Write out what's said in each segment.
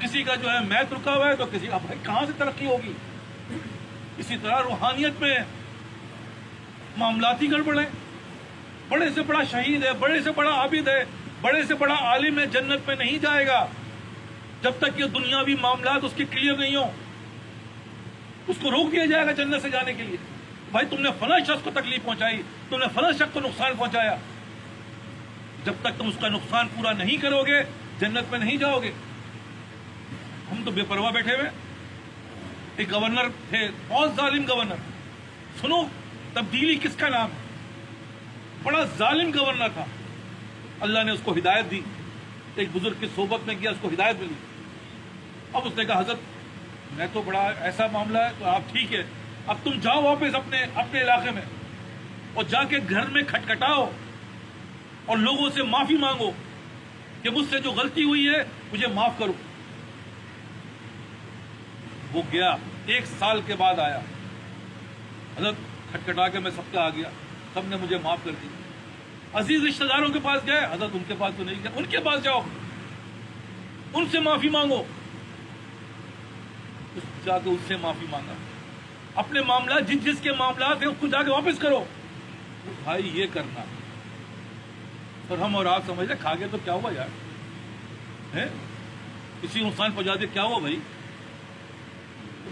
کسی کا جو ہے میت رکا ہوا ہے تو کسی کا بھائی کہاں سے ترقی ہوگی. اسی طرح روحانیت میں معاملاتی گڑبڑ ہے. بڑے سے بڑا شہید ہے، بڑے سے بڑا عابد ہے، بڑے سے بڑا عالم ہے، جنت میں نہیں جائے گا جب تک یہ دنیاوی معاملات اس کے کلیئر نہیں ہوں. اس کو روک دیا جائے گا جنت سے جانے کے لیے. بھائی تم نے فلاں شخص کو تکلیف پہنچائی، تم نے فلاں شخص کو نقصان پہنچایا، جب تک تم اس کا نقصان پورا نہیں کرو گے جنت میں نہیں جاؤ گے. ہم تو بے پرواہ بیٹھے ہوئے. ایک گورنر تھے، بہت ظالم گورنر. سنو تبدیلی کس کا نام ہے. بڑا ظالم گورنر تھا. اللہ نے اس کو ہدایت دی. ایک بزرگ کی صحبت میں گیا، اس کو ہدایت ملی. اب اس نے کہا حضرت میں تو بڑا ایسا معاملہ ہے تو آپ ٹھیک ہے، اب تم جاؤ واپس اپنے علاقے میں اور جا کے گھر میں کھٹکھٹاؤ اور لوگوں سے معافی مانگو کہ مجھ سے جو غلطی ہوئی ہے مجھے معاف کرو. وہ گیا، 1 سال کے بعد آیا. حضرت کھٹکھٹا کے میں سب کا آ گیا، سب نے مجھے معاف کر دی. عزیز رشتہ داروں کے پاس گئے، حضرت ان کے پاس تو نہیں گیا، ان کے پاس جاؤ، ان سے معافی مانگو. جا کے اس سے معافی مانگا. اپنے معاملات جس کے معاملات ہیں اس کو جا کے واپس کرو. بھائی یہ کرنا. اور ہم اور آپ سمجھ رہے کھا گئے تو کیا ہوا یار، کسی نقصان پہنچا دے کیا ہوا بھائی.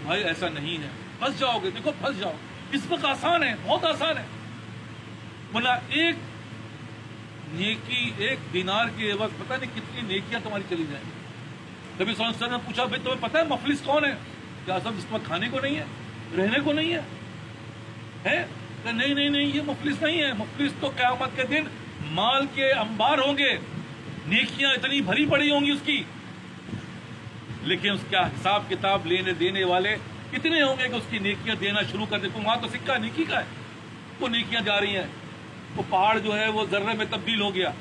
بھائی ایسا نہیں ہے، پھنس جاؤ گے. دیکھو پھنس جاؤ. اس وقت آسان ہے، بہت آسان ہے. ورنہ ایک نیکی، 1 دینار کے عوض پتہ نہیں کتنی نیکیاں تمہاری چلی جائیں. نبی صلی اللہ علیہ وسلم نے پوچھا بھائی تمہیں پتہ ہے مفلس کون ہے؟ کیا سب اس وقت کھانے کو نہیں ہے، رہنے کو نہیں ہے؟ کہ نہیں یہ مفلس نہیں ہے. مفلس تو قیامت کے دن مال کے انبار ہوں گے، نیکیاں اتنی بھری پڑی ہوں گی اس کی، لیکن اس کا حساب کتاب لینے دینے والے اتنے ہوں گے کہ اس کی نیکیاں دینا شروع کر دے. تو وہاں تو سکہ نیکی کا ہے، وہ نیکیاں جا رہی ہیں. وہ پہاڑ جو ہے وہ ذرے میں تبدیل ہو گیا.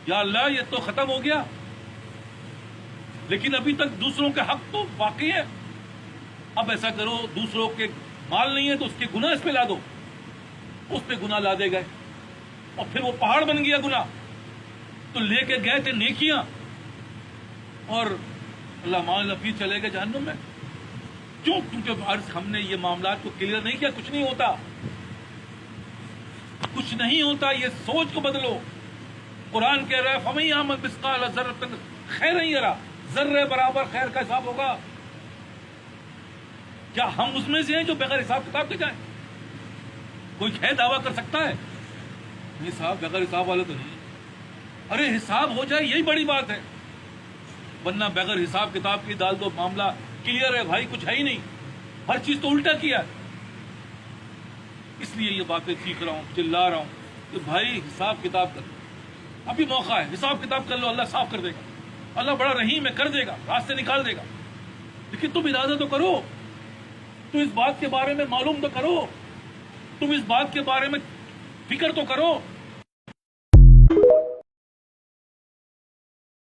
یا اللہ یہ تو ختم ہو گیا، لیکن ابھی تک دوسروں کے حق تو باقی ہے. اب ایسا کرو، دوسروں کے مال نہیں ہے تو اس کے گناہ اس پہ لا دو. اس پہ گناہ لا دے گئے اور پھر وہ پہاڑ بن گیا گناہ. تو لے کے گئے تھے نیکیاں اور اللہ مان پھر چلے گئے جہنم میں. کیوں؟ کیونکہ ہم نے یہ معاملات کو کلیئر نہیں کیا. کچھ نہیں ہوتا، کچھ نہیں ہوتا. یہ سوچ کو بدلو. قرآن کہہ رہا ہے فَمَن يَعْمَلْ مِثْقَالَ ذَرَّةٍ خَيْرًا يَرَهُ، ذرے برابر خیر کا حساب ہوگا. کیا ہم اس میں سے ہیں جو بغیر حساب کتاب کے جائیں؟ کوئی ہے دعویٰ کر سکتا ہے؟ نہیں صاحب بغیر حساب والے تو نہیں. ارے حساب ہو جائے یہی بڑی بات ہے، ورنہ بغیر حساب کتاب کی ڈال دو معاملہ کلیئر ہے بھائی، کچھ ہے ہی نہیں، ہر چیز تو الٹا کیا. اس لیے یہ باتیں سیکھ رہا ہوں، چلا رہا ہوں کہ بھائی حساب کتاب کر لو. ابھی موقع ہے، حساب کتاب کر لو، اللہ صاف کر دے گا. اللہ بڑا رحیم ہے، کر دے گا، راستے نکال دے گا. لیکن تم ارادہ تو کرو، تم اس بات کے بارے میں معلوم تو کرو، تم اس بات کے بارے میں فکر تو کرو